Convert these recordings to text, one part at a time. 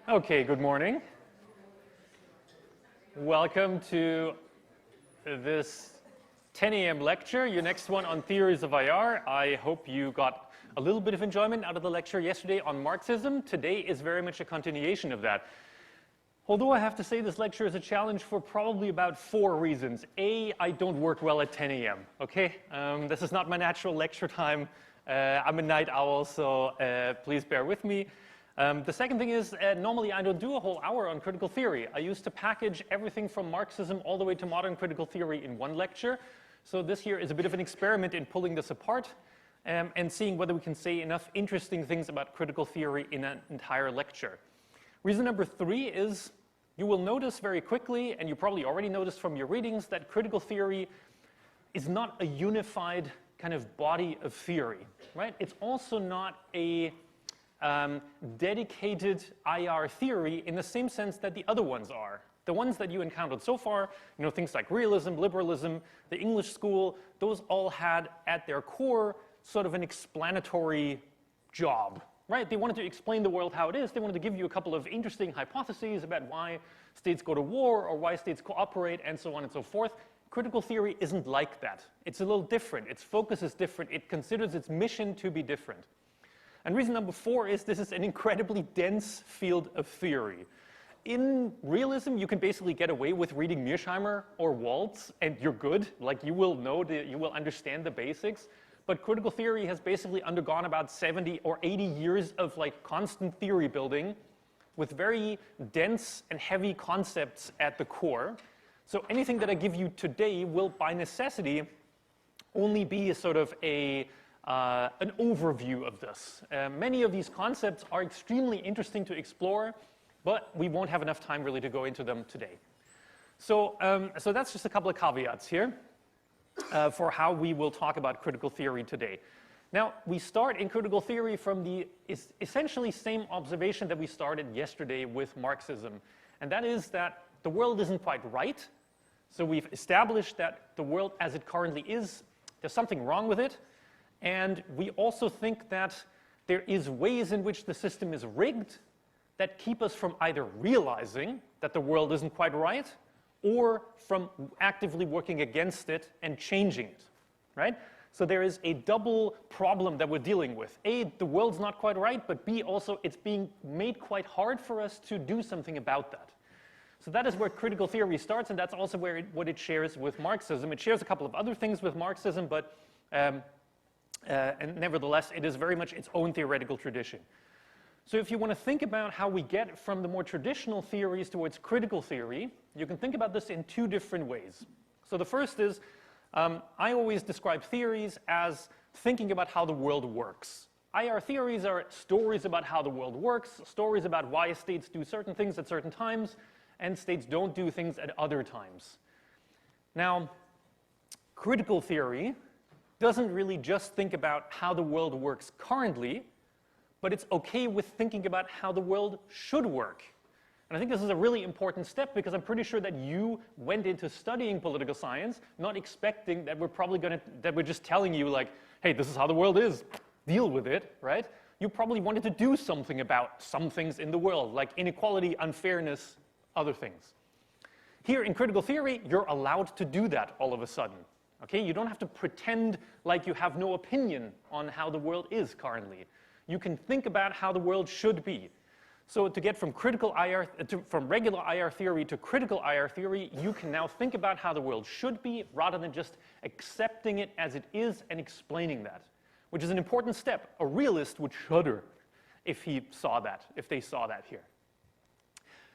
Okay, good morning. Welcome to this 10 a.m. lecture, your next one on theories of IR. I hope you got a little bit of enjoyment out of the lecture yesterday on Marxism. Today is very much a continuation of that. Although I have to say this lecture is a challenge for probably about 4 reasons. A, I don't work well at 10 a.m., okay? This is not my natural lecture time. I'm a night owl, so please bear with me. The second thing is, normally I don't do a whole hour on critical theory. I used to package everything from Marxism all the way to modern critical theory in one lecture. So this here is a bit of an experiment in pulling this apart and seeing whether we can say enough interesting things about critical theory in an entire lecture. Reason number 3 is you will notice very quickly, and you probably already noticed from your readings, that critical theory is not a unified kind of body of theory, right? It's also not a dedicated IR theory in the same sense that the other ones are. The ones that you encountered so far, you know, things like realism, liberalism, the English school, those all had at their core sort of an explanatory job, right? They wanted to explain the world how it is. They wanted to give you a couple of interesting hypotheses about why states go to war or why states cooperate and so on and so forth. Critical theory isn't like that. It's a little different. Its focus is different. It considers its mission to be different. And reason number 4 is this is an incredibly dense field of theory. In realism, you can basically get away with reading Mearsheimer or Waltz, and you're good. Like, you will know, you will understand the basics. But critical theory has basically undergone about 70 or 80 years of like constant theory building with very dense and heavy concepts at the core. So anything that I give you today will, by necessity, only be a sort of an overview of this. Many of these concepts are extremely interesting to explore, but we won't have enough time really to go into them today. So that's just a couple of caveats here for how we will talk about critical theory today. Now, we start in critical theory from the essentially same observation that we started yesterday with Marxism, and that is that the world isn't quite right. So we've established that the world as it currently is, there's something wrong with it. And we also think that there is ways in which the system is rigged that keep us from either realizing that the world isn't quite right or from actively working against it and changing it, right? So there is a double problem that we're dealing with. A, the world's not quite right, but B, also it's being made quite hard for us to do something about that. So that is where critical theory starts, and that's also where what it shares with Marxism. It shares a couple of other things with Marxism, but and nevertheless, it is very much its own theoretical tradition. So if you want to think about how we get from the more traditional theories towards critical theory, you can think about this in 2 different ways. So the first is, I always describe theories as thinking about how the world works. IR theories are stories about how the world works, stories about why states do certain things at certain times, and states don't do things at other times. Now, critical theory doesn't really just think about how the world works currently, but it's okay with thinking about how the world should work. And I think this is a really important step because I'm pretty sure that you went into studying political science not expecting that we're just telling you like, hey, this is how the world is, deal with it, right? You probably wanted to do something about some things in the world, like inequality, unfairness, other things. Here in critical theory, you're allowed to do that all of a sudden. Okay, you don't have to pretend like you have no opinion on how the world is currently. You can think about how the world should be. So to get from from regular IR theory to critical IR theory, you can now think about how the world should be rather than just accepting it as it is and explaining that, which is an important step. A realist would shudder if they saw that here.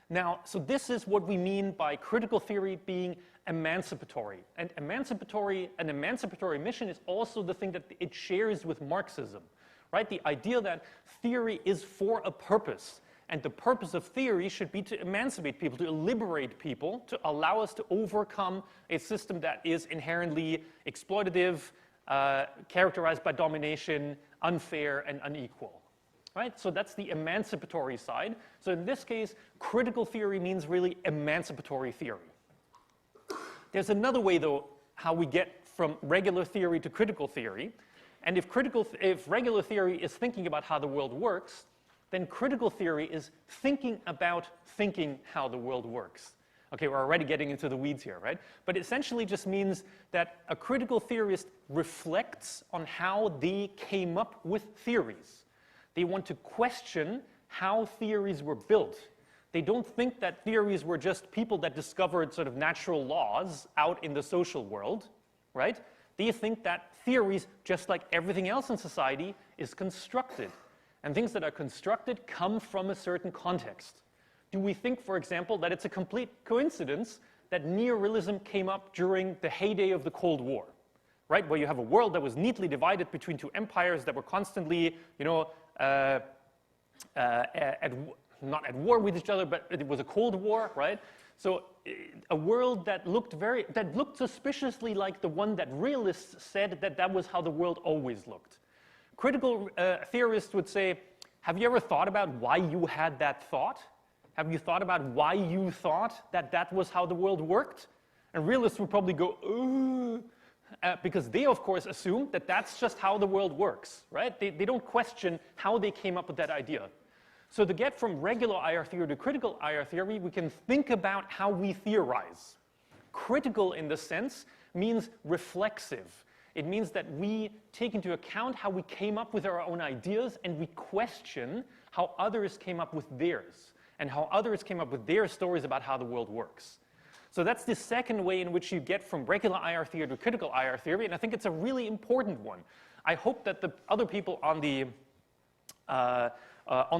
Now, so this is what we mean by critical theory being emancipatory. And an emancipatory mission is also the thing that it shares with Marxism, right? The idea that theory is for a purpose. And the purpose of theory should be to emancipate people, to liberate people, to allow us to overcome a system that is inherently exploitative, characterized by domination, unfair, and unequal. Right? So that's the emancipatory side. So in this case, critical theory means really emancipatory theory. There's another way, though, how we get from regular theory to critical theory. And if regular theory is thinking about how the world works, then critical theory is thinking about thinking how the world works. Okay, we're already getting into the weeds here, right? But it essentially just means that a critical theorist reflects on how they came up with theories. They want to question how theories were built. They don't think that theories were just people that discovered sort of natural laws out in the social world, right? They think that theories, just like everything else in society, is constructed. And things that are constructed come from a certain context. Do we think, for example, that it's a complete coincidence that neorealism came up during the heyday of the Cold War, right? Where you have a world that was neatly divided between two empires that were constantly, not at war with each other, but it was a Cold War, right? So a world that looked suspiciously like the one that realists said that was how the world always looked. Critical theorists would say, have you ever thought about why you had that thought? Have you thought about why you thought that was how the world worked? And realists would probably go, because they, of course, assume that that's just how the world works, right? They don't question how they came up with that idea. So to get from regular IR theory to critical IR theory, we can think about how we theorize. Critical in this sense means reflexive. It means that we take into account how we came up with our own ideas and we question how others came up with theirs and how others came up with their stories about how the world works. So that's the second way in which you get from regular IR theory to critical IR theory, and I think it's a really important one. I hope that the other people on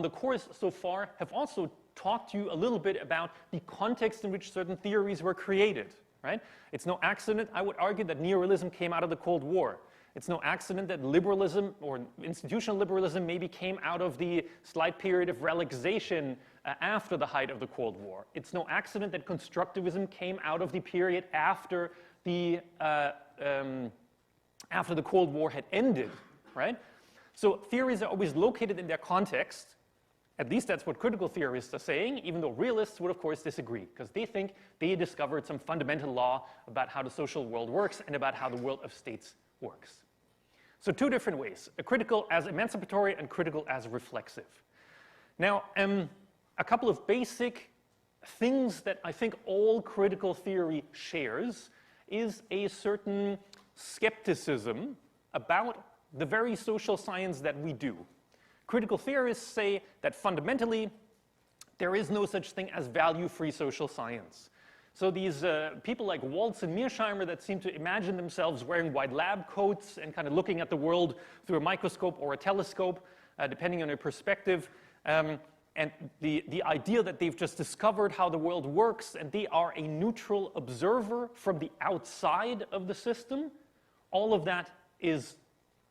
the course so far have also talked to you a little bit about the context in which certain theories were created, right? It's no accident, I would argue, that neorealism came out of the Cold War. It's no accident that liberalism, or institutional liberalism, maybe came out of the slight period of relaxation after the height of the Cold War. It's no accident that constructivism came out of the period after the Cold War had ended, right? So theories are always located in their context. At least that's what critical theorists are saying, even though realists would, of course, disagree, because they think they discovered some fundamental law about how the social world works and about how the world of states works. So two different ways, a critical as emancipatory and critical as reflexive. Now, a couple of basic things that I think all critical theory shares is a certain skepticism about the very social science that we do. Critical theorists say that fundamentally there is no such thing as value-free social science. So these people like Waltz and Mearsheimer that seem to imagine themselves wearing white lab coats and kind of looking at the world through a microscope or a telescope, depending on your perspective, and the idea that they've just discovered how the world works and they are a neutral observer from the outside of the system, all of that is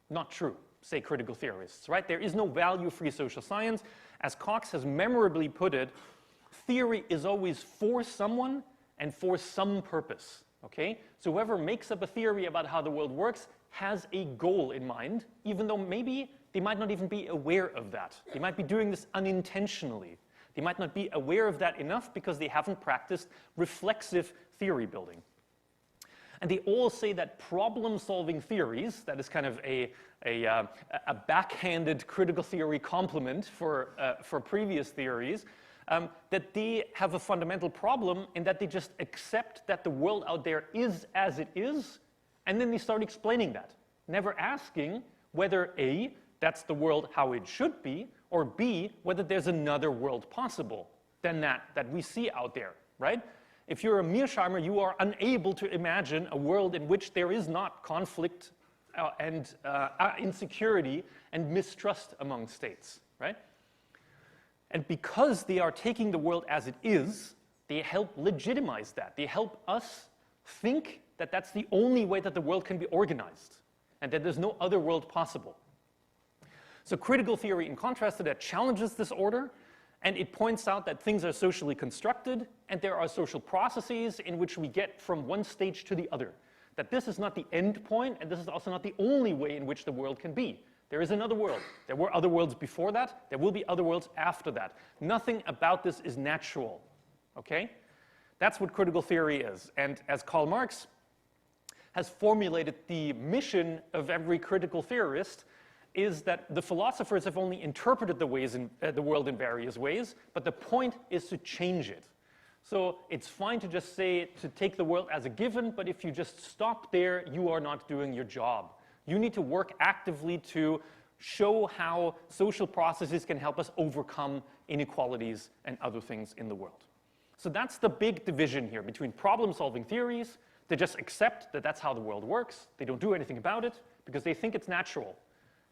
not true, say critical theorists, right? There is no value-free social science. As Cox has memorably put it, theory is always for someone and for some purpose, okay? So whoever makes up a theory about how the world works has a goal in mind, even though maybe they might not even be aware of that. They might be doing this unintentionally. They might not be aware of that enough because they haven't practiced reflexive theory building. And they all say that problem-solving theories, that is kind of a backhanded critical theory compliment for previous theories, that they have a fundamental problem in that they just accept that the world out there is as it is, and then they start explaining that, never asking whether A, that's the world how it should be, or B, whether there's another world possible than that we see out there, right? If you're a Mearsheimer, you are unable to imagine a world in which there is not conflict and insecurity and mistrust among states, right? And because they are taking the world as it is, they help legitimize that. They help us think that that's the only way that the world can be organized and that there's no other world possible. So critical theory, in contrast to that, challenges this order, and it points out that things are socially constructed and there are social processes in which we get from one stage to the other. That this is not the end point, and this is also not the only way in which the world can be. There is another world. There were other worlds before that. There will be other worlds after that. Nothing about this is natural, okay? That's what critical theory is. And as Karl Marx has formulated the mission of every critical theorist, is that the philosophers have only interpreted the world in various ways, but the point is to change it. So it's fine to just say, to take the world as a given, but if you just stop there, you are not doing your job. You need to work actively to show how social processes can help us overcome inequalities and other things in the world. So that's the big division here between problem-solving theories that just accept that that's how the world works. They don't do anything about it because they think it's natural.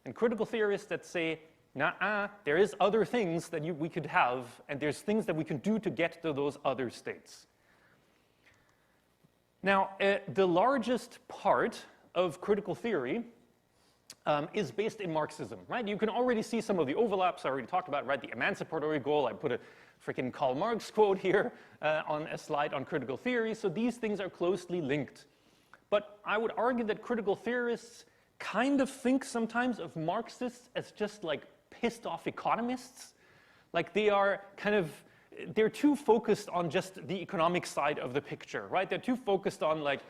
And critical theorists that say, nah, there is other things that we could have, and there's things that we can do to get to those other states. Now, the largest part of critical theory is based in Marxism, right? You can already see some of the overlaps I already talked about, right? The emancipatory goal, I put a freaking Karl Marx quote here on a slide on critical theory, so these things are closely linked. But I would argue that critical theorists kind of think sometimes of Marxists as just like pissed off economists. Like they're too focused on just the economic side of the picture, right? They're too focused on like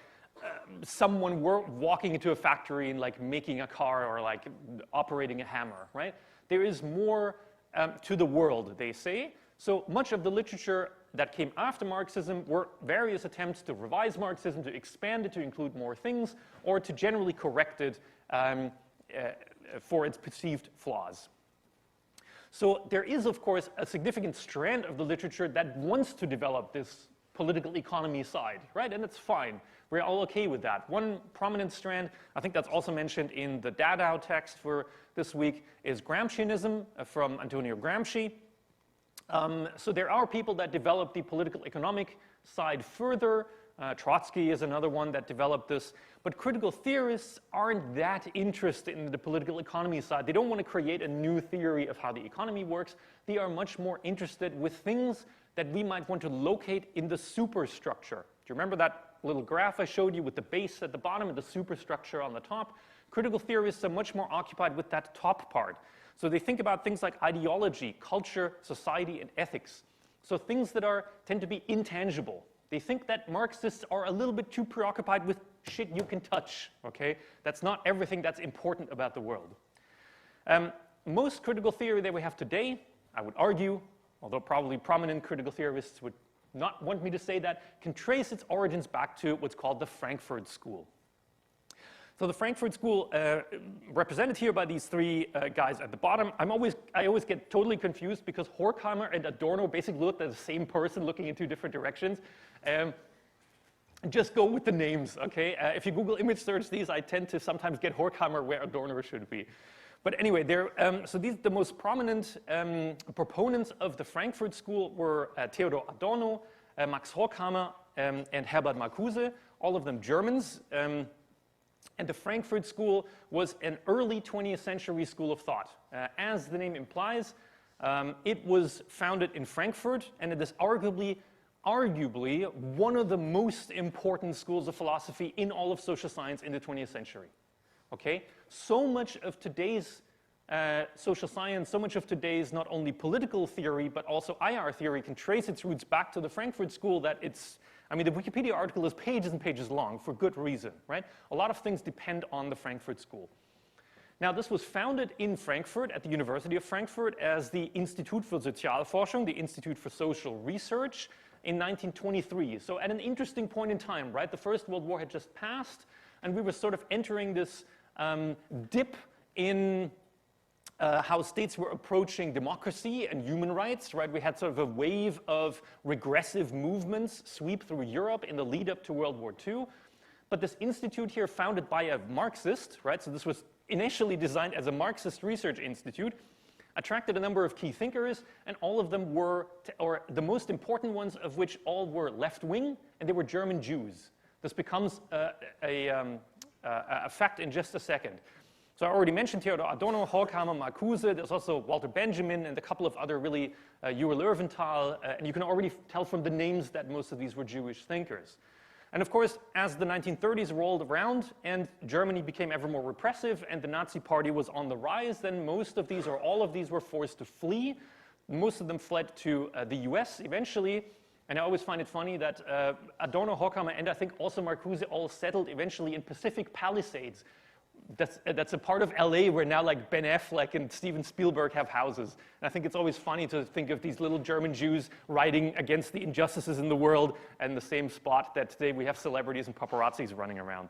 someone walking into a factory and like making a car or like operating a hammer, right? There is more to the world, they say. So much of the literature that came after Marxism were various attempts to revise Marxism, to expand it to include more things, or to generally correct it for its perceived flaws. So there is, of course, a significant strand of the literature that wants to develop this political economy side, right? And it's fine. We're all okay with that. One prominent strand, I think that's also mentioned in the Dachau text for this week, is Gramscianism from Antonio Gramsci. So there are people that develop the political economic side further. Trotsky is another one that developed this. But critical theorists aren't that interested in the political economy side. They don't want to create a new theory of how the economy works. They are much more interested with things that we might want to locate in the superstructure. Do you remember that little graph I showed you with the base at the bottom and the superstructure on the top? Critical theorists are much more occupied with that top part. So they think about things like ideology, culture, society, and ethics. So things that tend to be intangible. They think that Marxists are a little bit too preoccupied with shit you can touch, okay? That's not everything that's important about the world. Most critical theory that we have today, I would argue, although probably prominent critical theorists would not want me to say that, can trace its origins back to what's called the Frankfurt School. So the Frankfurt School, represented here by these three guys at the bottom, I always get totally confused because Horkheimer and Adorno basically looked at the same person looking in two different directions. Just go with the names, okay? If you Google image search these, I tend to sometimes get Horkheimer where Adorno should be. But anyway, the most prominent proponents of the Frankfurt School were Theodor Adorno, Max Horkheimer, and Herbert Marcuse, all of them Germans. And the Frankfurt School was an early 20th century school of thought. As the name implies, it was founded in Frankfurt, and it is arguably one of the most important schools of philosophy in all of social science in the 20th century. Okay? So much of today's social science, so much of today's not only political theory, but also IR theory can trace its roots back to the Frankfurt School that the Wikipedia article is pages and pages long for good reason, right? A lot of things depend on the Frankfurt School. Now, this was founded in Frankfurt at the University of Frankfurt as the Institut für Sozialforschung, the Institute for Social Research, in 1923. So at an interesting point in time, right? The First World War had just passed, and we were sort of entering this dip in how states were approaching democracy and human rights, right? We had sort of a wave of regressive movements sweep through Europe in the lead up to World War II. But this institute here, founded by a Marxist, right? So this was initially designed as a Marxist research institute, attracted a number of key thinkers, and all of them were, or the most important ones of which all were left-wing, and they were German Jews. This becomes a fact in just a second. So I already mentioned Theodor Adorno, Horkheimer, Marcuse. There's also Walter Benjamin and a couple of other really, Uri Löwenthal, and you can already tell from the names that most of these were Jewish thinkers. And of course, as the 1930s rolled around and Germany became ever more repressive and the Nazi Party was on the rise, then most of these or all of these were forced to flee. Most of them fled to the US eventually. And I always find it funny that Adorno, Horkheimer, and I think also Marcuse all settled eventually in Pacific Palisades, that's a part of LA where now like Ben Affleck and Steven Spielberg have houses. And I think it's always funny to think of these little German Jews writing against the injustices in the world and the same spot that today we have celebrities and paparazzis running around.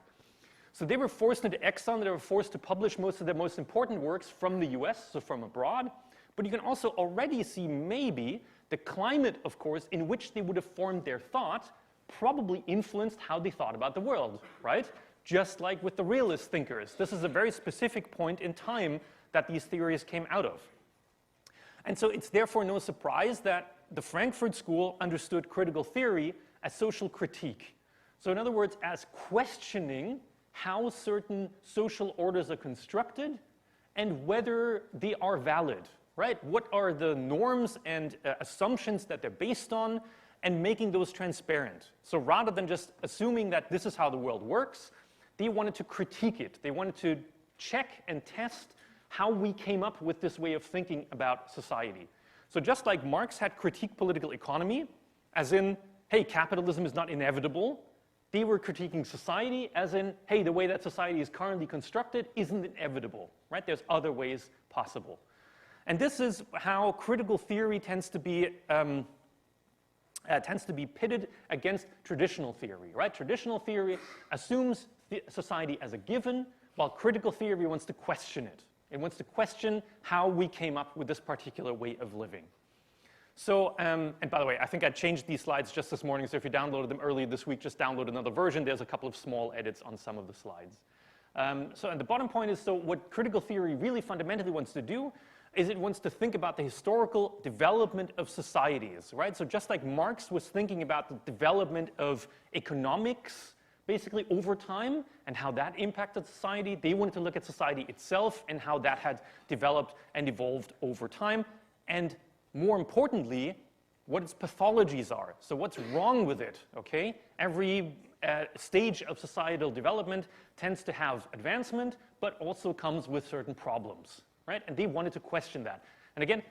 So they were forced into exile, and they were forced to publish most of their most important works from the US, so from abroad. But you can also already see maybe the climate, of course, in which they would have formed their thought probably influenced how they thought about the world, right? Just like with the realist thinkers. This is a very specific point in time that these theories came out of. And so it's therefore no surprise that the Frankfurt School understood critical theory as social critique. So in other words, as questioning how certain social orders are constructed and whether they are valid, right? What are the norms and assumptions that they're based on, and making those transparent. So rather than just assuming that this is how the world works, they wanted to critique it. They wanted to check and test how we came up with this way of thinking about society. So just like Marx had critiqued political economy, as in, hey, capitalism is not inevitable, they were critiquing society as in, hey, the way that society is currently constructed isn't inevitable, right? There's other ways possible. And this is how critical theory tends to be pitted against traditional theory, right? Traditional theory assumes society as a given, while critical theory wants to question it. It wants to question how we came up with this particular way of living. So, and by the way, I think I changed these slides just this morning, so if you downloaded them earlier this week, just download another version. There's a couple of small edits on some of the slides. And the bottom point is, so what critical theory really fundamentally wants to do is it wants to think about the historical development of societies, right? So just like Marx was thinking about the development of economics, basically over time, and how that impacted society, they wanted to look at society itself and how that had developed and evolved over time, and more importantly, what its pathologies are. So what's wrong with it, okay? Every stage of societal development tends to have advancement, but also comes with certain problems. Right? And they wanted to question that. And again,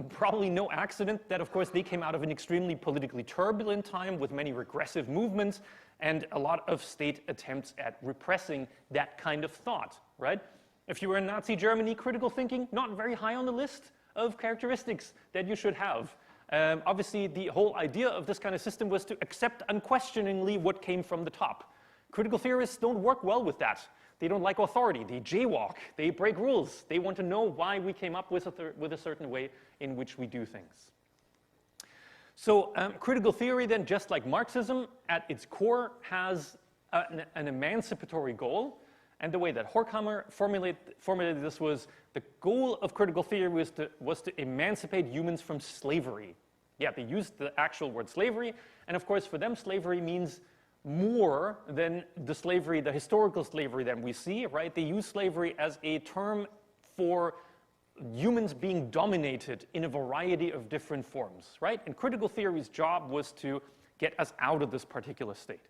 probably no accident that, of course, they came out of an extremely politically turbulent time with many regressive movements and a lot of state attempts at repressing that kind of thought, right? If you were in Nazi Germany, critical thinking, not very high on the list of characteristics that you should have. Obviously, the whole idea of this kind of system was to accept unquestioningly what came from the top. Critical theorists don't work well with that. They don't like authority. They jaywalk. They break rules. They want to know why we came up with a certain way in which we do things. So critical theory then, just like Marxism, at its core has an emancipatory goal. And the way that Horkheimer formulated this was the goal of critical theory was to emancipate humans from slavery. Yeah, they used the actual word slavery. And of course, for them, slavery means more than the slavery, the historical slavery that we see, right? They use slavery as a term for humans being dominated in a variety of different forms, right? And critical theory's job was to get us out of this particular state.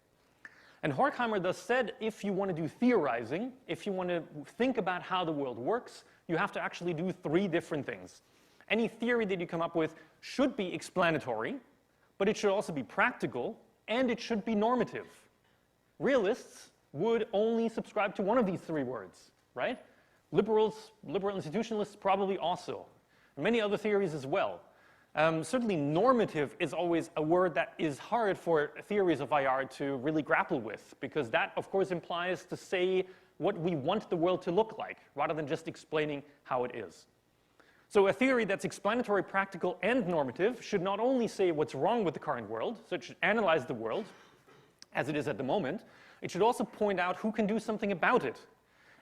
And Horkheimer thus said, if you want to do theorizing, if you want to think about how the world works, you have to actually do three different things. Any theory that you come up with should be explanatory, but it should also be practical, and it should be normative. Realists would only subscribe to one of these three words, right? Liberal institutionalists probably also. Many other theories as well. Certainly normative is always a word that is hard for theories of IR to really grapple with, because that, of course, implies to say what we want the world to look like, rather than just explaining how it is. So a theory that's explanatory, practical, and normative should not only say what's wrong with the current world, so it should analyze the world as it is at the moment, it should also point out who can do something about it,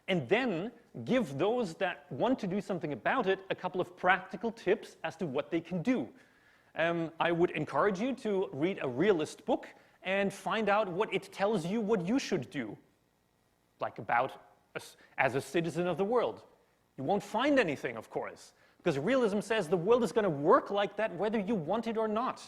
and then give those that want to do something about it a couple of practical tips as to what they can do. I would encourage you to read a realist book and find out what it tells you what you should do, like about as a citizen of the world. You won't find anything, of course. Because realism says the world is going to work like that whether you want it or not.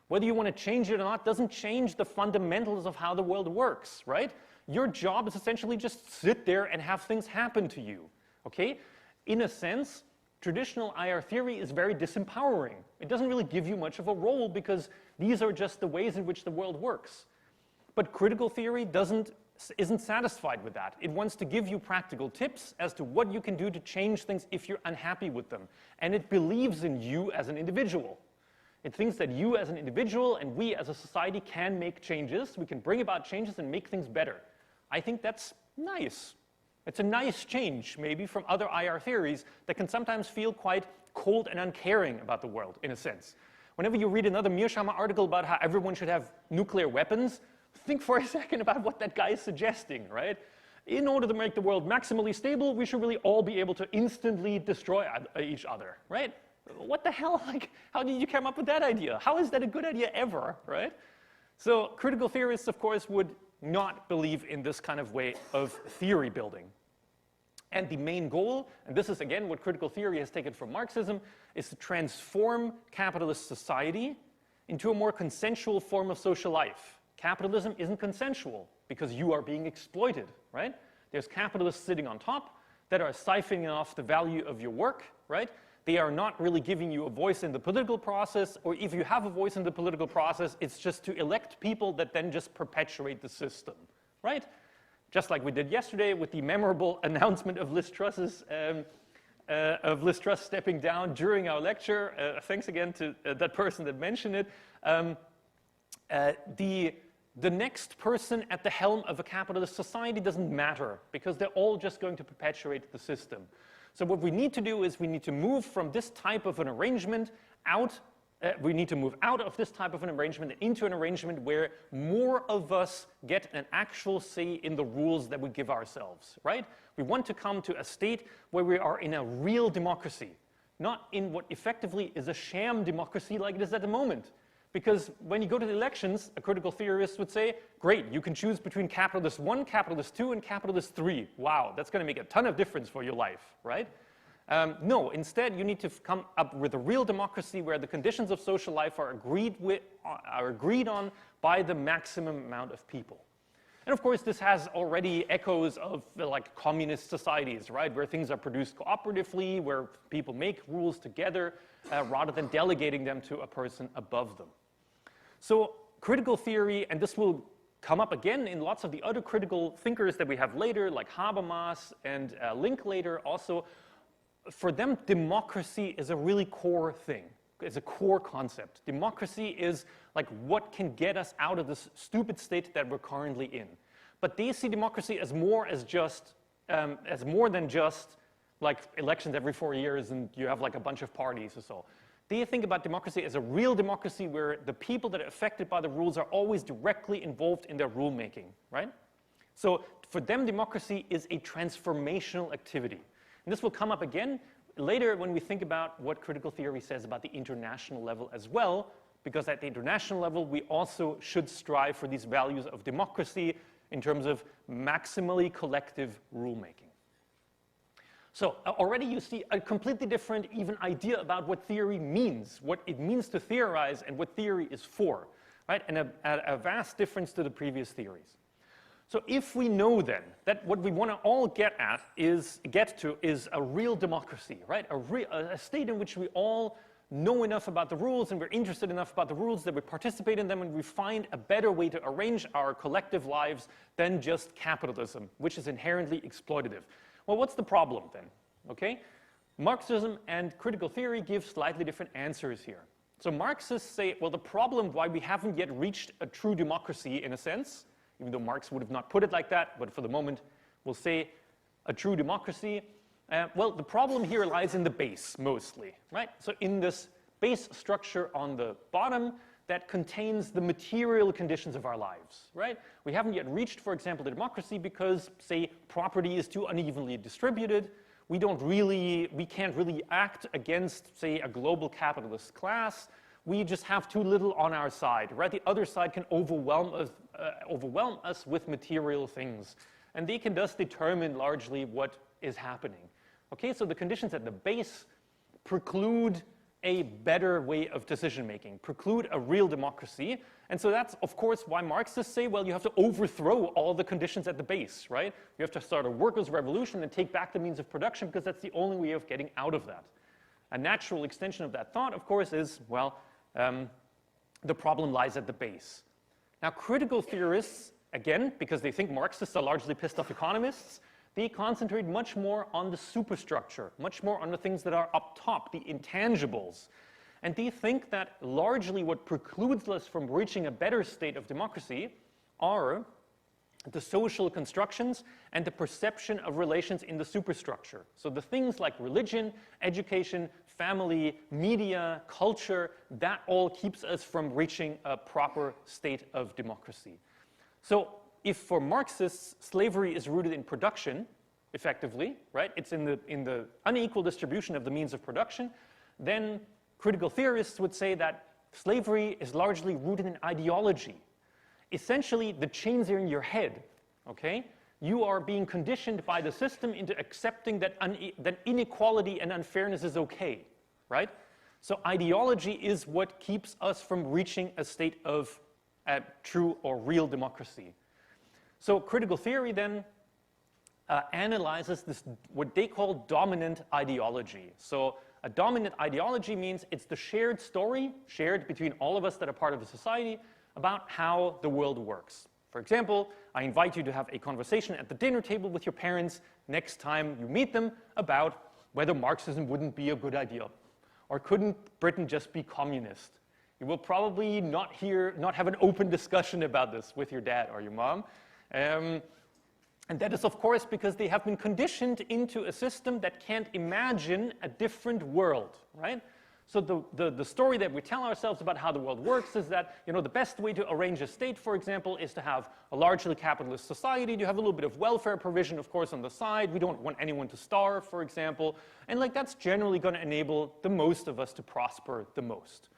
Whether you want to change it or not doesn't change the fundamentals of how the world works, right? Your job is essentially just sit there and have things happen to you, okay? In a sense, traditional IR theory is very disempowering. It doesn't really give you much of a role because these are just the ways in which the world works. But critical theory doesn't isn't satisfied with that. It wants to give you practical tips as to what you can do to change things if you're unhappy with them. And it believes in you as an individual. It thinks that you as an individual and we as a society can make changes. We can bring about changes and make things better. I think that's nice. It's a nice change, maybe, from other IR theories that can sometimes feel quite cold and uncaring about the world, in a sense. Whenever you read another Mearsheimer article about how everyone should have nuclear weapons, think for a second about what that guy is suggesting, right? In order to make the world maximally stable, we should really all be able to instantly destroy each other, right? What the hell? Like, how did you come up with that idea? How is that a good idea ever, right? So critical theorists, of course, would not believe in this kind of way of theory building. And the main goal, and this is again what critical theory has taken from Marxism, is to transform capitalist society into a more consensual form of social life. Capitalism isn't consensual because you are being exploited, right? There's capitalists sitting on top that are siphoning off the value of your work, right? They are not really giving you a voice in the political process, or if you have a voice in the political process, it's just to elect people that then just perpetuate the system, right? Just like we did yesterday with the memorable announcement of Liz Truss stepping down during our lecture. Thanks again to that person that mentioned it. The next person at the helm of a capitalist society doesn't matter because they're all just going to perpetuate the system. So what we need to do is we need to move from this type of an arrangement out. We need to move out of this type of an arrangement into an arrangement where more of us get an actual say in the rules that we give ourselves, right? We want to come to a state where we are in a real democracy, not in what effectively is a sham democracy like it is at the moment. Because when you go to the elections, a critical theorist would say, great, you can choose between capitalist 1, capitalist 2, and capitalist 3. Wow, that's going to make a ton of difference for your life, right? No, instead you need to come up with a real democracy where the conditions of social life are agreed on by the maximum amount of people. And of course this has already echoes of like communist societies, right, where things are produced cooperatively, where people make rules together rather than delegating them to a person above them. So critical theory, and this will come up again in lots of the other critical thinkers that we have later, like Habermas and Linklater also. For them, democracy is a really core thing. It's a core concept. Democracy is like what can get us out of this stupid state that we're currently in. But they see democracy as more than just like elections every 4 years and you have like a bunch of parties or so. They think about democracy as a real democracy where the people that are affected by the rules are always directly involved in their rulemaking, right? So for them, democracy is a transformational activity. And this will come up again later when we think about what critical theory says about the international level as well, because at the international level, we also should strive for these values of democracy in terms of maximally collective rulemaking. So already you see a completely different even idea about what theory means, what it means to theorize and what theory is for, right? And a vast difference to the previous theories. So if we know then that what we want to all get to is a real democracy, right? A state in which we all know enough about the rules and we're interested enough about the rules that we participate in them and we find a better way to arrange our collective lives than just capitalism, which is inherently exploitative. Well, what's the problem then? Okay? Marxism and critical theory give slightly different answers here. So Marxists say, well, the problem why we haven't yet reached a true democracy in a sense, even though Marx would have not put it like that, but for the moment we'll say a true democracy. Well, the problem here lies in the base mostly, right? So in this base structure on the bottom that contains the material conditions of our lives, right? We haven't yet reached, for example, the democracy because, say, property is too unevenly distributed. We can't really act against, say, a global capitalist class. We just have too little on our side, right? The other side can overwhelm us with material things. And they can thus determine largely what is happening. Okay, so the conditions at the base preclude a better way of decision-making, preclude a real democracy. And so that's, of course, why Marxists say, well, you have to overthrow all the conditions at the base, right? You have to start a workers' revolution and take back the means of production because that's the only way of getting out of that. A natural extension of that thought, of course, is, well, the problem lies at the base. Now, critical theorists again, because they think Marxists are largely pissed off economists, they concentrate much more on the superstructure, much more on the things that are up top, the intangibles. And they think that largely what precludes us from reaching a better state of democracy are the social constructions and the perception of relations in the superstructure. So the things like religion, education, family, media, culture, that all keeps us from reaching a proper state of democracy. So if for Marxists, slavery is rooted in production, effectively, right? It's in the unequal distribution of the means of production, then critical theorists would say that slavery is largely rooted in ideology. Essentially, the chains are in your head, okay? You are being conditioned by the system into accepting that inequality and unfairness is okay, right? So ideology is what keeps us from reaching a state of true or real democracy. So critical theory then analyzes this, what they call dominant ideology. So a dominant ideology means it's the shared story, shared between all of us that are part of a society, about how the world works. For example, I invite you to have a conversation at the dinner table with your parents next time you meet them about whether Marxism wouldn't be a good idea. Or couldn't Britain just be communist? You will probably not have an open discussion about this with your dad or your mom. And that is, of course, because they have been conditioned into a system that can't imagine a different world, right? So the story that we tell ourselves about how the world works is that, the best way to arrange a state, for example, is to have a largely capitalist society. You have a little bit of welfare provision, of course, on the side. We don't want anyone to starve, for example. And that's generally going to enable the most of us to prosper the most.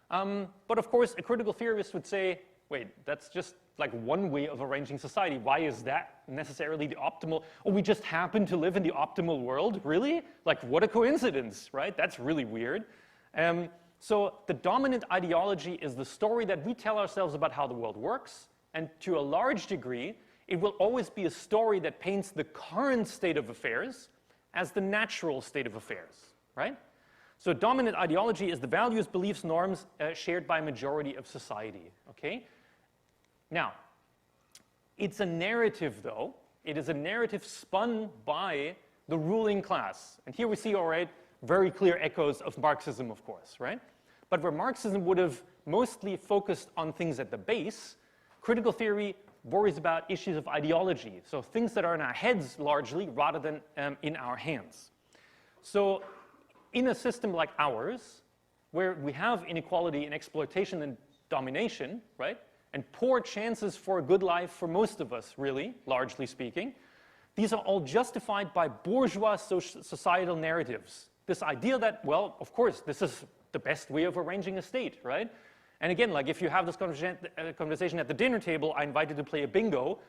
But of course, a critical theorist would say, wait, that's just one way of arranging society. Why is that necessarily the optimal? Oh, we just happen to live in the optimal world? Really? What a coincidence, right? That's really weird. So the dominant ideology is the story that we tell ourselves about how the world works, and to a large degree, it will always be a story that paints the current state of affairs as the natural state of affairs, right? So dominant ideology is the values, beliefs, norms shared by a majority of society, okay? Now, it's a narrative, though. It is a narrative spun by the ruling class. And here we see, all right, very clear echoes of Marxism, of course, right? But where Marxism would have mostly focused on things at the base, critical theory worries about issues of ideology, so things that are in our heads largely rather than in our hands. So in a system like ours, where we have inequality and exploitation and domination, right, and poor chances for a good life for most of us, really, largely speaking, these are all justified by bourgeois societal narratives. This idea that, well, of course, this is the best way of arranging a state, right? And again, if you have this conversation at the dinner table, I invite you to play a bingo,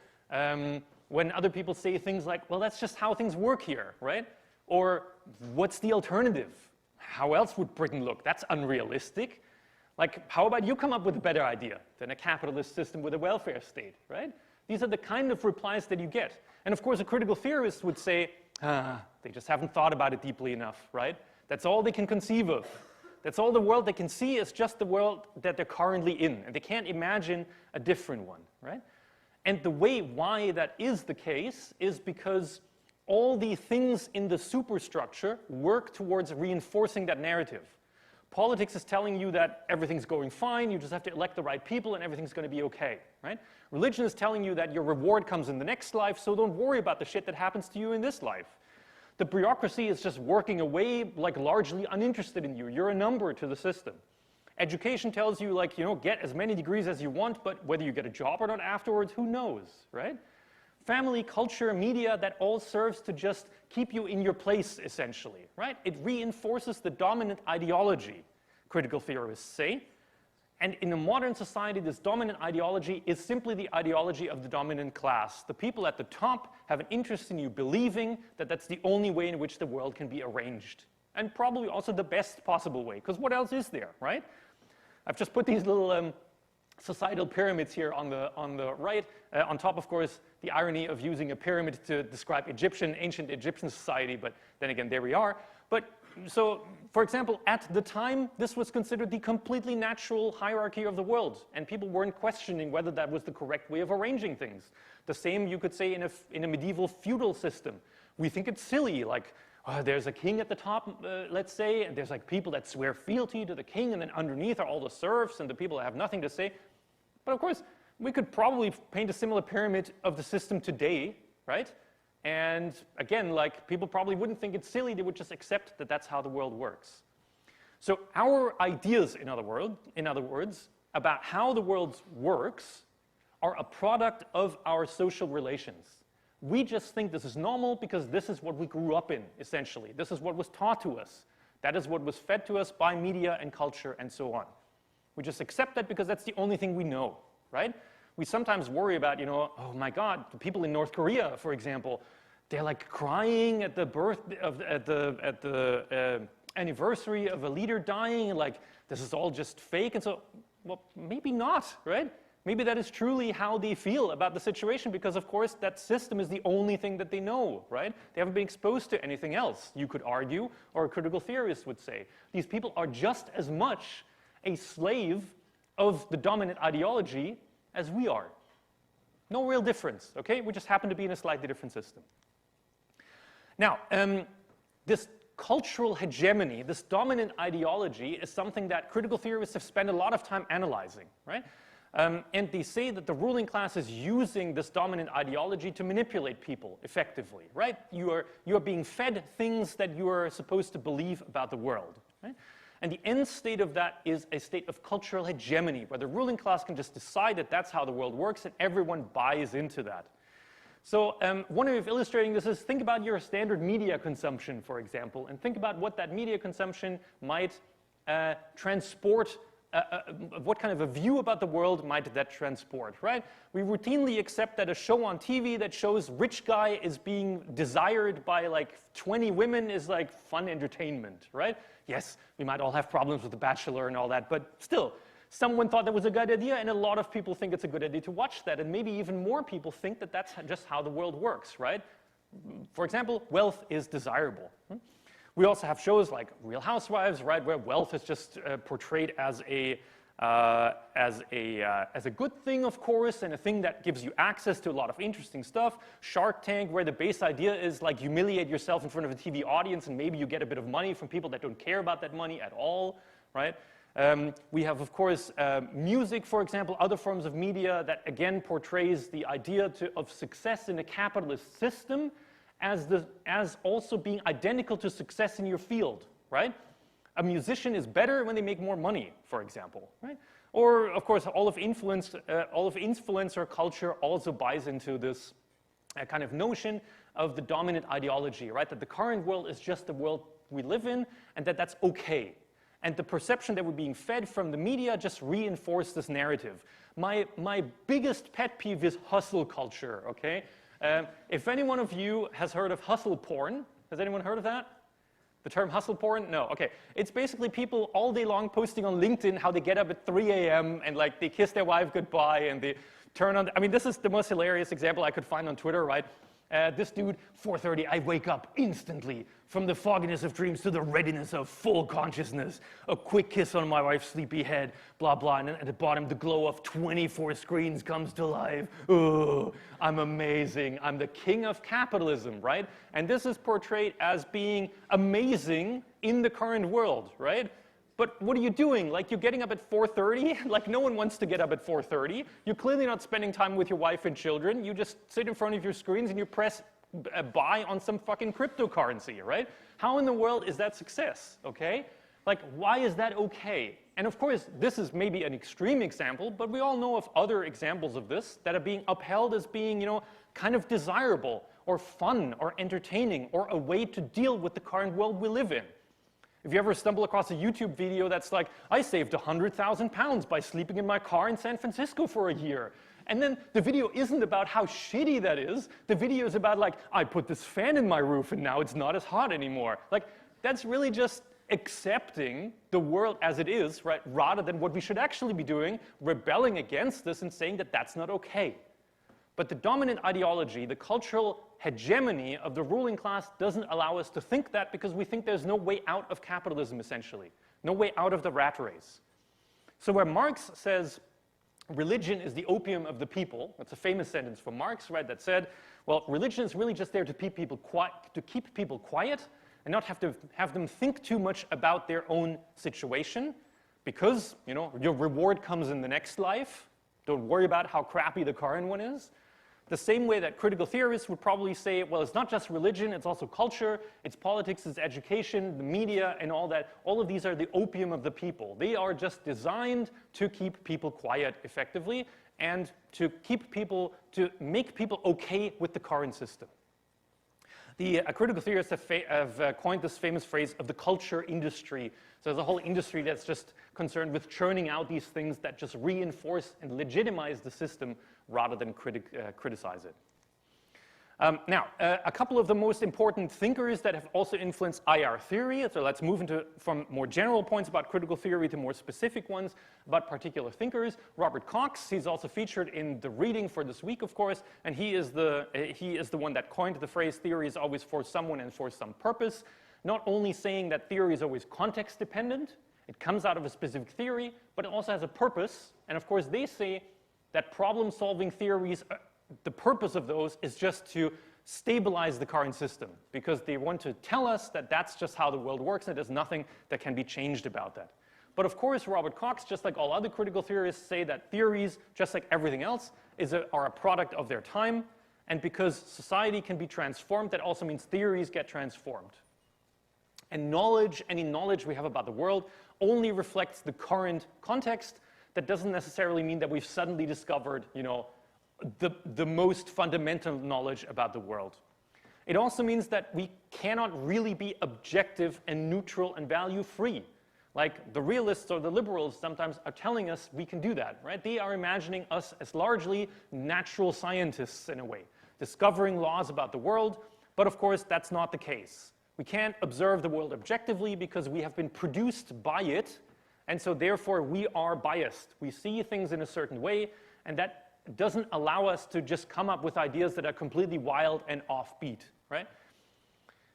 when other people say things like, well, that's just how things work here, right? Or, what's the alternative? How else would Britain look? That's unrealistic. How about you come up with a better idea than a capitalist system with a welfare state, right? These are the kind of replies that you get. And of course, a critical theorist would say, they just haven't thought about it deeply enough, right? That's all they can conceive of. That's all the world they can see is just the world that they're currently in. And they can't imagine a different one, right? And the way why that is the case is because all the things in the superstructure work towards reinforcing that narrative. Politics is telling you that everything's going fine, you just have to elect the right people and everything's going to be okay, right? Religion is telling you that your reward comes in the next life, so don't worry about the shit that happens to you in this life. The bureaucracy is just working away, largely uninterested in you. You're a number to the system. Education tells you, get as many degrees as you want, but whether you get a job or not afterwards, who knows, right? Family, culture, media, that all serves to just keep you in your place, essentially, right? It reinforces the dominant ideology, critical theorists say. And in a modern society, this dominant ideology is simply the ideology of the dominant class. The people at the top have an interest in you believing that that's the only way in which the world can be arranged. And probably also the best possible way, because what else is there, right? I've just put these little societal pyramids here on the right. On top, of course, the irony of using a pyramid to describe ancient Egyptian society, but then again, there we are. But So, for example, at the time, this was considered the completely natural hierarchy of the world, and people weren't questioning whether that was the correct way of arranging things. The same you could say in a medieval feudal system. We think it's silly, like, there's a king at the top, let's say, and there's like people that swear fealty to the king, and then underneath are all the serfs and the people that have nothing to say. But of course, we could probably paint a similar pyramid of the system today, right? And again, like, people probably wouldn't think it's silly, they would just accept that that's how the world works. So our ideas, in other words, about how the world works are a product of our social relations. We just think this is normal because this is what we grew up in, essentially. This is what was taught to us. That is what was fed to us by media and culture and so on. We just accept that because that's the only thing we know, right? We sometimes worry about, oh my God, the people in North Korea, for example, they're like crying at the birth of at the anniversary of a leader dying, and like this is all just fake. And so, well, maybe not, right? Maybe that is truly how they feel about the situation, because of course that system is the only thing that they know, right? They haven't been exposed to anything else, you could argue, or a critical theorist would say. These people are just as much a slave of the dominant ideology as we are. No real difference, okay? We just happen to be in a slightly different system. Now, this cultural hegemony, this dominant ideology, is something that critical theorists have spent a lot of time analyzing, right? And they say that the ruling class is using this dominant ideology to manipulate people effectively, right? You are being fed things that you are supposed to believe about the world, right? And the end state of that is a state of cultural hegemony, where the ruling class can just decide that that's how the world works and everyone buys into that. So one way of illustrating this is think about your standard media consumption, for example, and think about what that media consumption might transport. What kind of a view about the world might that transport, right? We routinely accept that a show on TV that shows rich guy is being desired by like 20 women is like fun entertainment, right? Yes, we might all have problems with The Bachelor and all that, but still, someone thought that was a good idea, and a lot of people think it's a good idea to watch that, and maybe even more people think that that's just how the world works, right? For example, wealth is desirable. We also have shows like Real Housewives, right, where wealth is just portrayed as a good thing, of course, and a thing that gives you access to a lot of interesting stuff. Shark Tank, where the base idea is like humiliate yourself in front of a TV audience, and maybe you get a bit of money from people that don't care about that money at all, right? We have, of course, music, for example, other forms of media that again portrays the idea of success in a capitalist system as also being identical to success in your field, right? A musician is better when they make more money, for example, right? Or, of course, all of influencer culture also buys into this kind of notion of the dominant ideology, right? That the current world is just the world we live in, and that that's okay. And the perception that we're being fed from the media just reinforced this narrative. My biggest pet peeve is hustle culture, okay? If any one of you has heard of hustle porn, has anyone heard of that? The term hustle porn? No, okay. It's basically people all day long posting on LinkedIn how they get up at 3 a.m. and like they kiss their wife goodbye and they turn on, I mean, this is the most hilarious example I could find on Twitter, right? This dude, 4:30, I wake up instantly from the fogginess of dreams to the readiness of full consciousness. A quick kiss on my wife's sleepy head, blah, blah. And then at the bottom, the glow of 24 screens comes to life. Oh, I'm amazing. I'm the king of capitalism, right? And this is portrayed as being amazing in the current world, right? But what are you doing? Like, you're getting up at 4:30? Like, no one wants to get up at 4:30. You're clearly not spending time with your wife and children. You just sit in front of your screens and you press buy on some fucking cryptocurrency, right? How in the world is that success, okay? Like, why is that okay? And of course, this is maybe an extreme example, but we all know of other examples of this that are being upheld as being, kind of desirable or fun or entertaining or a way to deal with the current world we live in. If you ever stumble across a YouTube video that's like, I saved 100,000 pounds by sleeping in my car in San Francisco for a year. And then the video isn't about how shitty that is. The video is about like, I put this fan in my roof and now it's not as hot anymore. Like, that's really just accepting the world as it is, right? Rather than what we should actually be doing, rebelling against this and saying that that's not okay. But the dominant ideology, the cultural hegemony of the ruling class doesn't allow us to think that, because we think there's no way out of capitalism, essentially, no way out of the rat race. So where Marx says religion is the opium of the people, that's a famous sentence from Marx, right, that said, well, religion is really just there to keep people quiet and not have them think too much about their own situation, because, you know, your reward comes in the next life. Don't worry about how crappy the current one is. The same way that critical theorists would probably say, well, it's not just religion, it's also culture, it's politics, it's education, the media, and all that. All of these are the opium of the people. They are just designed to keep people quiet effectively and to make people okay with the current system. The critical theorists have coined this famous phrase of the culture industry. So there's a whole industry that's just concerned with churning out these things that just reinforce and legitimize the system rather than criticize it. Now, a couple of the most important thinkers that have also influenced IR theory, so let's move from more general points about critical theory to more specific ones about particular thinkers. Robert Cox, he's also featured in the reading for this week, of course, and he is the one that coined the phrase theory is always for someone and for some purpose, not only saying that theory is always context dependent, it comes out of a specific theory, but it also has a purpose, and of course they say that problem-solving theories, the purpose of those is just to stabilize the current system, because they want to tell us that that's just how the world works and there's nothing that can be changed about that. But of course, Robert Cox, just like all other critical theorists, say that theories, just like everything else, are a product of their time, and because society can be transformed, that also means theories get transformed. And knowledge, any knowledge we have about the world, only reflects the current context. That doesn't necessarily mean that we've suddenly discovered, you know, the most fundamental knowledge about the world. It also means that we cannot really be objective and neutral and value-free. Like the realists or the liberals sometimes are telling us we can do that, right? They are imagining us as largely natural scientists in a way, discovering laws about the world, but of course that's not the case. We can't observe the world objectively because we have been produced by it, and so therefore we are biased. We see things in a certain way, and that doesn't allow us to just come up with ideas that are completely wild and offbeat, right?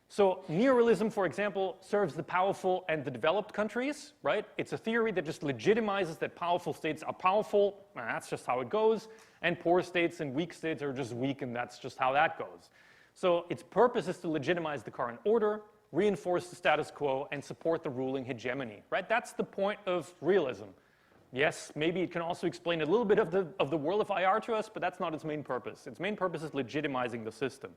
So neoliberalism, for example, serves the powerful and the developed countries, right? It's a theory that just legitimizes that powerful states are powerful, and that's just how it goes, and poor states and weak states are just weak, and that's just how that goes. So its purpose is to legitimize the current order, reinforce the status quo, and support the ruling hegemony, right? That's the point of realism. Yes, maybe it can also explain a little bit of the world of IR to us, but that's not its main purpose. Its main purpose is legitimizing the system.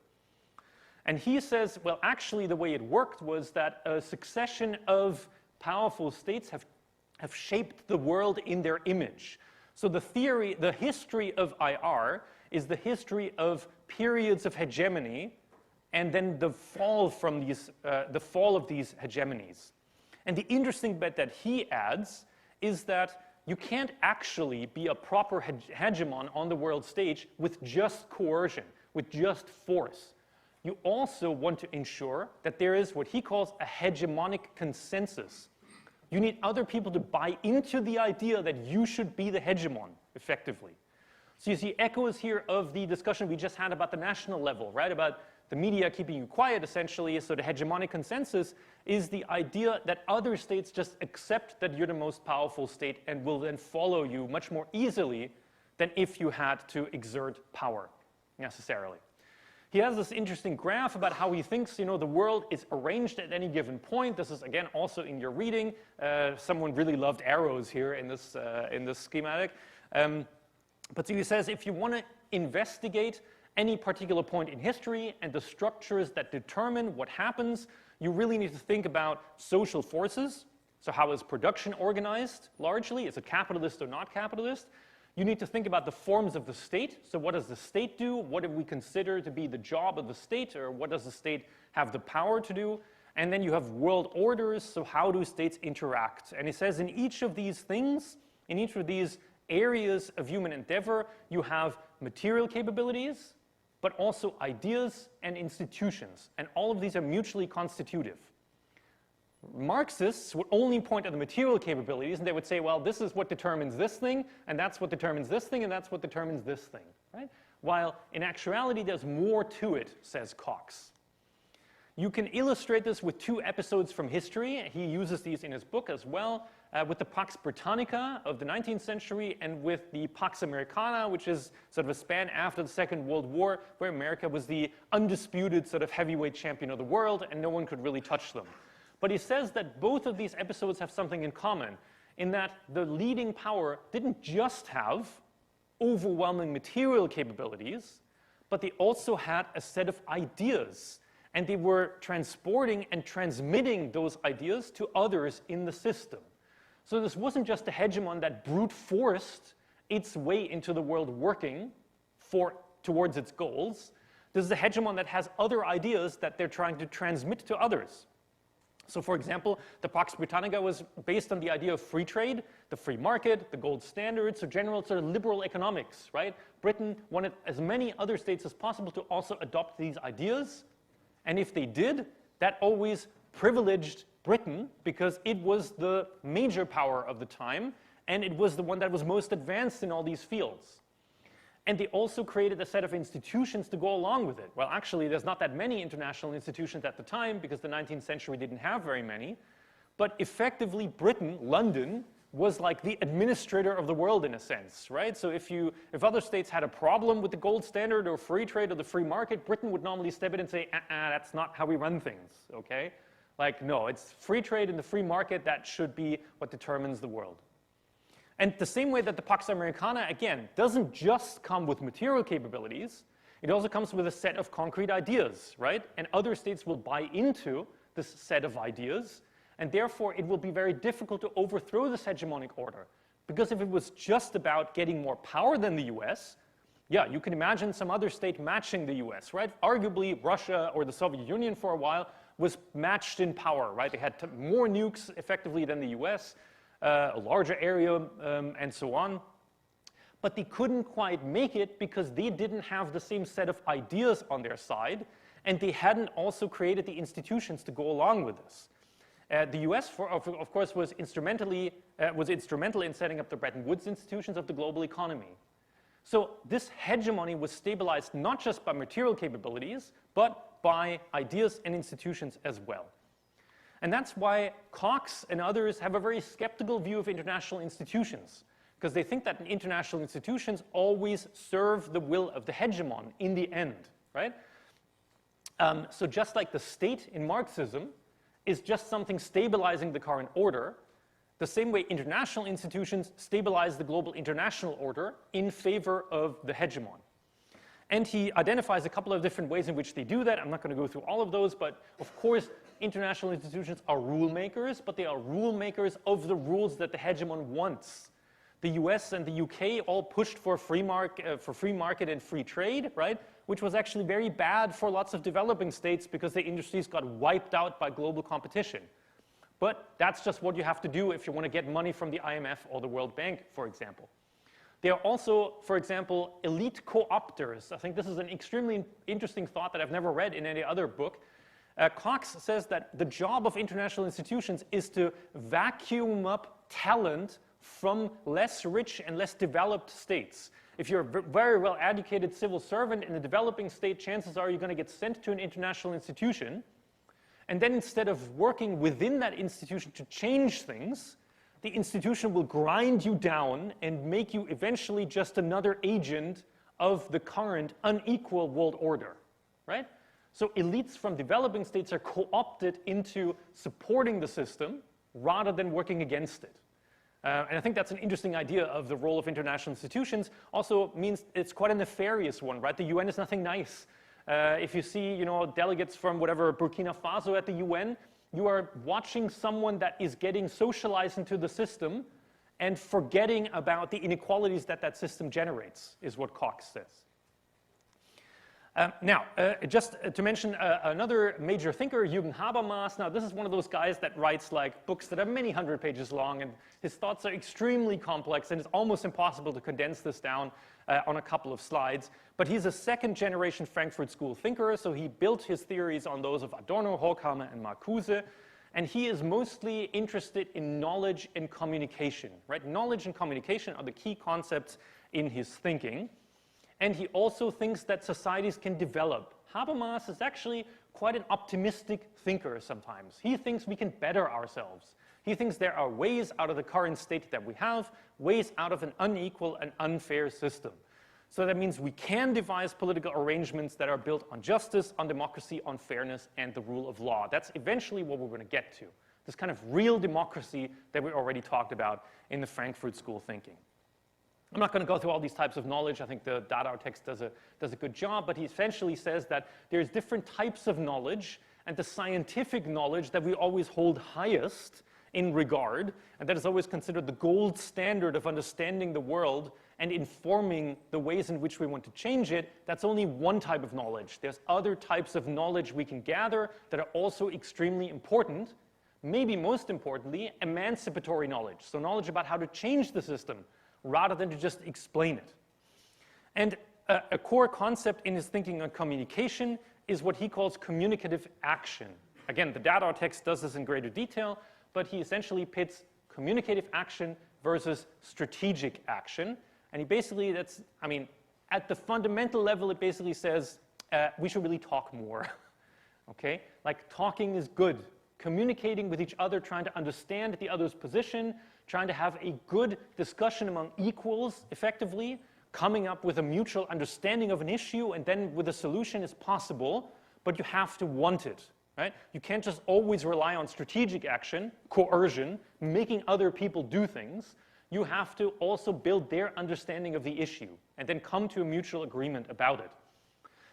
And he says, well, actually the way it worked was that a succession of powerful states have shaped the world in their image. So the history of IR is the history of periods of hegemony and then the fall of these hegemonies. And the interesting bit that he adds is that you can't actually be a proper hegemon on the world stage with just coercion, with just force. You also want to ensure that there is what he calls a hegemonic consensus. You need other people to buy into the idea that you should be the hegemon, effectively. So you see echoes here of the discussion we just had about the national level, right? About the media keeping you quiet, essentially. So the hegemonic consensus is the idea that other states just accept that you're the most powerful state and will then follow you much more easily than if you had to exert power, necessarily. He has this interesting graph about how he thinks, you know, the world is arranged at any given point. This is, again, also in your reading. Someone really loved arrows here in this schematic. But so he says, if you want to investigate any particular point in history and the structures that determine what happens, you really need to think about social forces. So how is production organized, largely? Is it capitalist or not capitalist? You need to think about the forms of the state. So what does the state do? What do we consider to be the job of the state, or what does the state have the power to do? And then you have world orders. So how do states interact? And he says in each of these things, in each of these areas of human endeavor, you have material capabilities, but also ideas and institutions. And all of these are mutually constitutive. Marxists would only point at the material capabilities, and they would say, well, this is what determines this thing, and that's what determines this thing, and that's what determines this thing. Right? while in actuality there's more to it, says Cox. You can illustrate this with two episodes from history. He uses these in his book as well, with the Pax Britannica of the 19th century and with the Pax Americana, which is sort of a span after the Second World War, where America was the undisputed sort of heavyweight champion of the world and no one could really touch them. But he says that both of these episodes have something in common, in that the leading power didn't just have overwhelming material capabilities, but they also had a set of ideas. And they were transporting and transmitting those ideas to others in the system. So this wasn't just a hegemon that brute forced its way into the world working towards its goals. This is a hegemon that has other ideas that they're trying to transmit to others. So for example, the Pax Britannica was based on the idea of free trade, the free market, the gold standard, so general sort of liberal economics, right? Britain wanted as many other states as possible to also adopt these ideas. And if they did, that always privileged Britain because it was the major power of the time and it was the one that was most advanced in all these fields. And they also created a set of institutions to go along with it. Well, actually, there's not that many international institutions at the time because the 19th century didn't have very many. But effectively, Britain, London, was like the administrator of the world in a sense, right? So if other states had a problem with the gold standard or free trade or the free market, Britain would normally step in and say, that's not how we run things, okay? Like, no, it's free trade and the free market that should be what determines the world. And the same way that the Pax Americana, again, doesn't just come with material capabilities, it also comes with a set of concrete ideas, right? And other states will buy into this set of ideas, and therefore it will be very difficult to overthrow this hegemonic order. Because if it was just about getting more power than the US, yeah, you can imagine some other state matching the US, right? Arguably, Russia or the Soviet Union for a while was matched in power, right? They had more nukes effectively than the US, a larger area, and so on. But they couldn't quite make it because they didn't have the same set of ideas on their side, and they hadn't also created the institutions to go along with this. The US, of course, was instrumental in setting up the Bretton Woods institutions of the global economy. So this hegemony was stabilized not just by material capabilities, but by ideas and institutions as well. And that's why Cox and others have a very skeptical view of international institutions, because they think that international institutions always serve the will of the hegemon in the end, right? So just like the state in Marxism is just something stabilizing the current order, the same way international institutions stabilize the global international order in favor of the hegemon. And he identifies a couple of different ways in which they do that. I'm not going to go through all of those, but of course, international institutions are rule makers, but they are rule makers of the rules that the hegemon wants. The US and the UK all pushed for free market and free trade, right? Which was actually very bad for lots of developing states because their industries got wiped out by global competition. But that's just what you have to do if you want to get money from the IMF or the World Bank, for example. They are also, for example, elite co-opters. I think this is an extremely interesting thought that I've never read in any other book. Cox says that the job of international institutions is to vacuum up talent from less rich and less developed states. If you're a very well-educated civil servant in a developing state, chances are you're going to get sent to an international institution. And then instead of working within that institution to change things, the institution will grind you down and make you eventually just another agent of the current unequal world order, right? So elites from developing states are co-opted into supporting the system rather than working against it. And I think that's an interesting idea of the role of international institutions. Also means it's quite a nefarious one, right? The UN is nothing nice. If you see, delegates from whatever Burkina Faso at the UN, you are watching someone that is getting socialized into the system and forgetting about the inequalities that that system generates, is what Cox says. Now, just to mention another major thinker, Jürgen Habermas. Now, this is one of those guys that writes like books that are many hundred pages long, and his thoughts are extremely complex, and it's almost impossible to condense this down on a couple of slides. But he's a second-generation Frankfurt School thinker, so he built his theories on those of Adorno, Horkheimer, and Marcuse. And he is mostly interested in knowledge and communication, right? Knowledge and communication are the key concepts in his thinking. and he also thinks that societies can develop. Habermas is actually quite an optimistic thinker sometimes. He thinks we can better ourselves. He thinks there are ways out of the current state that we have, ways out of an unequal and unfair system. So that means we can devise political arrangements that are built on justice, on democracy, on fairness, and the rule of law. That's eventually what we're going to get to. This kind of real democracy that we already talked about in the Frankfurt School thinking. I'm not going to go through all these types of knowledge. I think the Dada text does a good job, but he essentially says that there's different types of knowledge, and the scientific knowledge that we always hold highest in regard, and that is always considered the gold standard of understanding the world and informing the ways in which we want to change it, that's only one type of knowledge. There's other types of knowledge we can gather that are also extremely important. Maybe most importantly, emancipatory knowledge. So knowledge about how to change the system rather than to just explain it. And a core concept in his thinking on communication is what he calls communicative action. Again, the Dada text does this in greater detail, but he essentially pits communicative action versus strategic action. And he basically, at the fundamental level, it basically says we should really talk more, okay? Like talking is good. Communicating with each other, trying to understand the other's position, trying to have a good discussion among equals effectively, coming up with a mutual understanding of an issue, and then with a solution is possible, but you have to want it, right? You can't just always rely on strategic action, coercion, making other people do things. You have to also build their understanding of the issue and then come to a mutual agreement about it.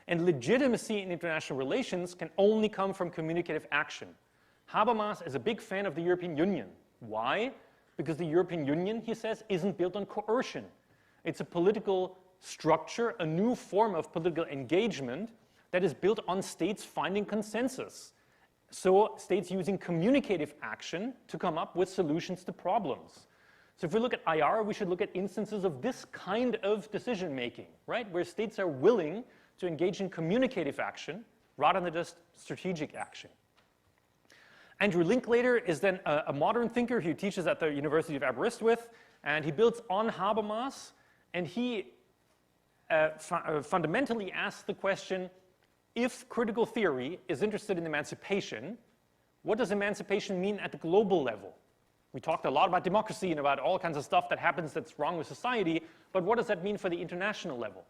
And legitimacy in international relations can only come from communicative action. Habermas is a big fan of the European Union. Why? Because the European Union, he says, isn't built on coercion. It's a political structure, a new form of political engagement that is built on states finding consensus. So states using communicative action to come up with solutions to problems. So if we look at IR, we should look at instances of this kind of decision-making, right? Where states are willing to engage in communicative action rather than just strategic action. Andrew Linklater is then a modern thinker who teaches at the University of Aberystwyth, and he builds on Habermas, and he fundamentally asks the question, if critical theory is interested in emancipation, what does emancipation mean at the global level? We talked a lot about democracy and about all kinds of stuff that happens that's wrong with society, but what does that mean for the international level?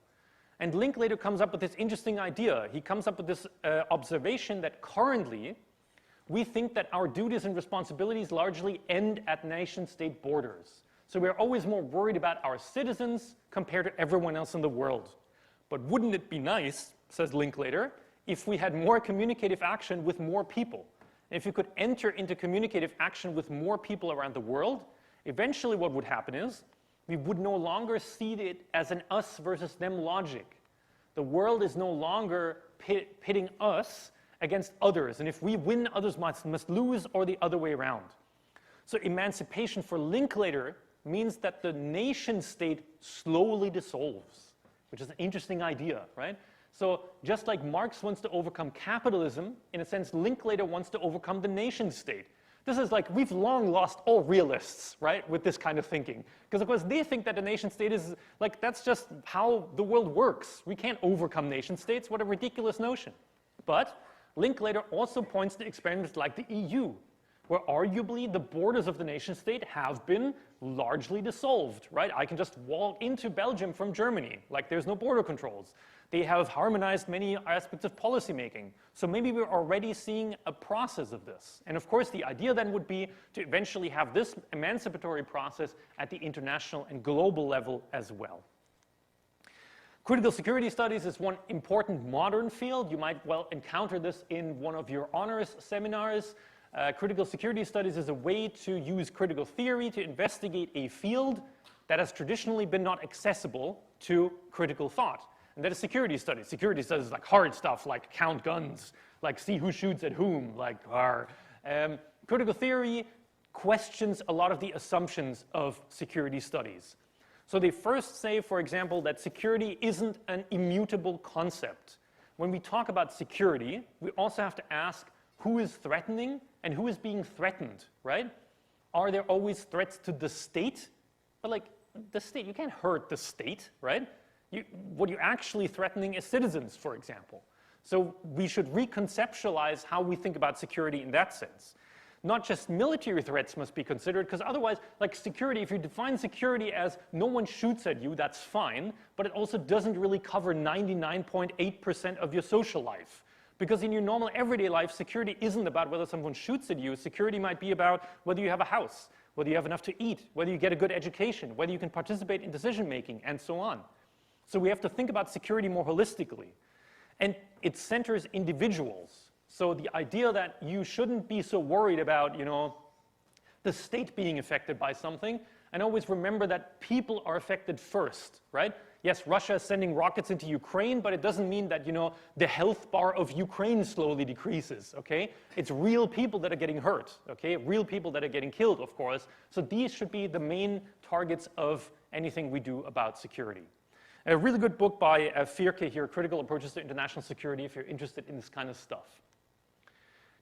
And Linklater comes up with this interesting idea. He comes up with this observation that currently we think that our duties and responsibilities largely end at nation-state borders. So we're always more worried about our citizens compared to everyone else in the world. But wouldn't it be nice, says Linklater, if we had more communicative action with more people? If you could enter into communicative action with more people around the world, eventually what would happen is we would no longer see it as an us versus them logic. The world is no longer pitting us against others, and if we win, others must lose, or the other way around. So emancipation for Linklater means that the nation state slowly dissolves, which is an interesting idea, right? So just like Marx wants to overcome capitalism, in a sense, Linklater wants to overcome the nation state. This is like, we've long lost all realists, right, with this kind of thinking. Because of course they think that the nation state is, like, that's just how the world works. We can't overcome nation states, what a ridiculous notion. But Linklater also points to experiments like the EU, where arguably the borders of the nation state have been largely dissolved, right? I can just walk into Belgium from Germany, like there's no border controls. They have harmonized many aspects of policymaking. So maybe we're already seeing a process of this. And of course, the idea then would be to eventually have this emancipatory process at the international and global level as well. Critical security studies is one important modern field. You might well encounter this in one of your honors seminars. Critical security studies is a way to use critical theory to investigate a field that has traditionally been not accessible to critical thought. And that is security studies. Security studies is like hard stuff, like count guns, like see who shoots at whom, like critical theory questions a lot of the assumptions of security studies. So they first say, for example, that security isn't an immutable concept. When we talk about security, we also have to ask who is threatening and who is being threatened, right? Are there always threats to the state? But like the state, you can't hurt the state, right? What you're actually threatening is citizens, for example. So we should reconceptualize how we think about security in that sense. Not just military threats must be considered, because otherwise, like security, if you define security as no one shoots at you, that's fine, but it also doesn't really cover 99.8% of your social life. Because in your normal everyday life, security isn't about whether someone shoots at you. Security might be about whether you have a house, whether you have enough to eat, whether you get a good education, whether you can participate in decision making, and so on. So we have to think about security more holistically. And it centers individuals. So the idea that you shouldn't be so worried about, the state being affected by something, and always remember that people are affected first, right? Yes, Russia is sending rockets into Ukraine, but it doesn't mean that, the health bar of Ukraine slowly decreases, okay? It's real people that are getting hurt, okay? Real people that are getting killed, of course. So these should be the main targets of anything we do about security. A really good book by Firke here, Critical Approaches to International Security, if you're interested in this kind of stuff.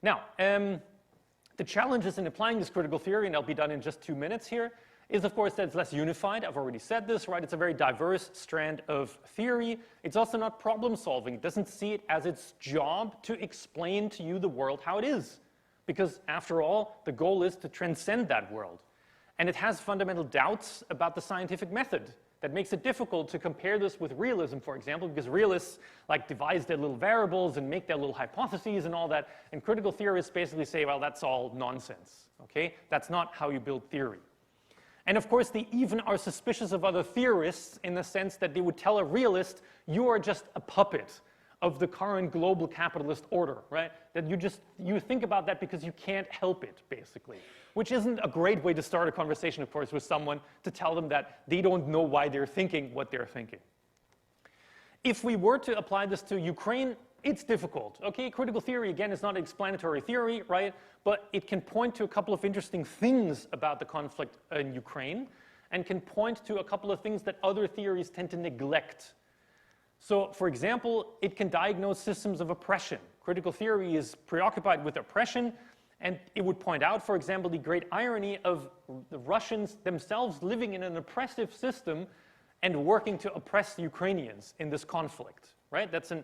Now, the challenges in applying this critical theory, and I'll be done in just 2 minutes here, is of course that it's less unified. I've already said this, right? It's a very diverse strand of theory. It's also not problem solving. It doesn't see it as its job to explain to you the world how it is. Because after all, the goal is to transcend that world. And it has fundamental doubts about the scientific method. That makes it difficult to compare this with realism, for example, because realists devise their little variables and make their little hypotheses and all that, and critical theorists basically say, well, that's all nonsense, okay? That's not how you build theory. And of course, they even are suspicious of other theorists in the sense that they would tell a realist, you are just a puppet of the current global capitalist order, right? That you think about that because you can't help it, basically. Which isn't a great way to start a conversation, of course, with someone to tell them that they don't know why they're thinking what they're thinking. If we were to apply this to Ukraine, it's difficult, okay? Critical theory, again, is not an explanatory theory, right? But it can point to a couple of interesting things about the conflict in Ukraine and can point to a couple of things that other theories tend to neglect. So, for example, it can diagnose systems of oppression. Critical theory is preoccupied with oppression, and it would point out, for example, the great irony of the Russians themselves living in an oppressive system and working to oppress the Ukrainians in this conflict, right? That's an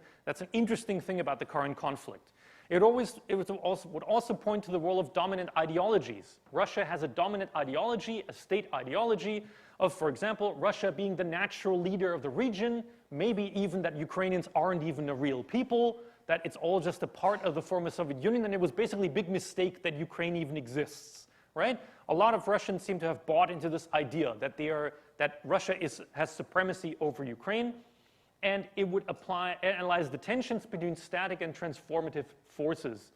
interesting thing about the current conflict. It would also point to the role of dominant ideologies. Russia has a dominant ideology, a state ideology of, for example, Russia being the natural leader of the region, maybe even that Ukrainians aren't even a real people, that it's all just a part of the former Soviet Union, and it was basically a big mistake that Ukraine even exists, right? A lot of Russians seem to have bought into this idea that Russia has supremacy over Ukraine, and it would analyze the tensions between static and transformative forces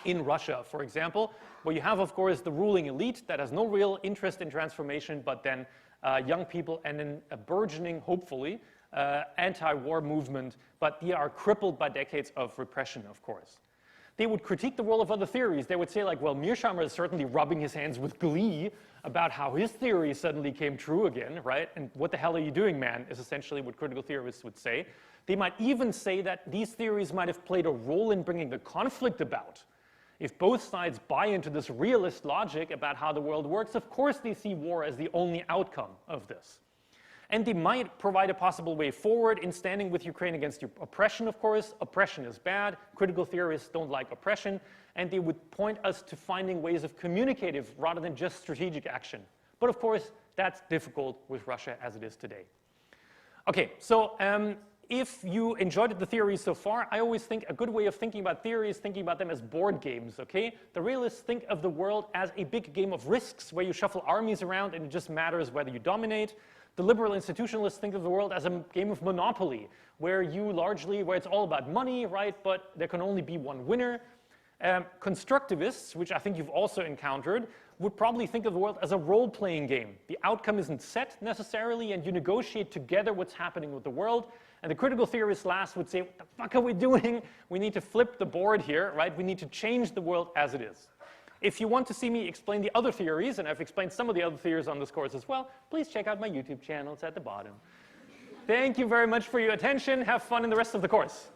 in Russia, for example, where you have, of course, the ruling elite that has no real interest in transformation, but then young people and then a burgeoning, hopefully, anti-war movement, but they are crippled by decades of repression, of course. They would critique the role of other theories. They would say, like, well, Mearsheimer is certainly rubbing his hands with glee about how his theory suddenly came true again, right? And what the hell are you doing, man, is essentially what critical theorists would say. They might even say that these theories might have played a role in bringing the conflict about. If both sides buy into this realist logic about how the world works, of course they see war as the only outcome of this. And they might provide a possible way forward in standing with Ukraine against oppression, of course. Oppression is bad. Critical theorists don't like oppression. And they would point us to finding ways of communicative rather than just strategic action. But of course, that's difficult with Russia as it is today. Okay, so if you enjoyed the theories so far, I always think a good way of thinking about theories is thinking about them as board games, okay? The realists think of the world as a big game of risks where you shuffle armies around and it just matters whether you dominate. The liberal institutionalists think of the world as a game of Monopoly, where it's all about money, right? But there can only be one winner. Constructivists, which I think you've also encountered, would probably think of the world as a role-playing game. The outcome isn't set necessarily, and you negotiate together what's happening with the world. And the critical theorists last would say, what the fuck are we doing? We need to flip the board here, right? We need to change the world as it is. If you want to see me explain the other theories, and I've explained some of the other theories on this course as well, please check out my YouTube channel. It's at the bottom. Thank you very much for your attention. Have fun in the rest of the course.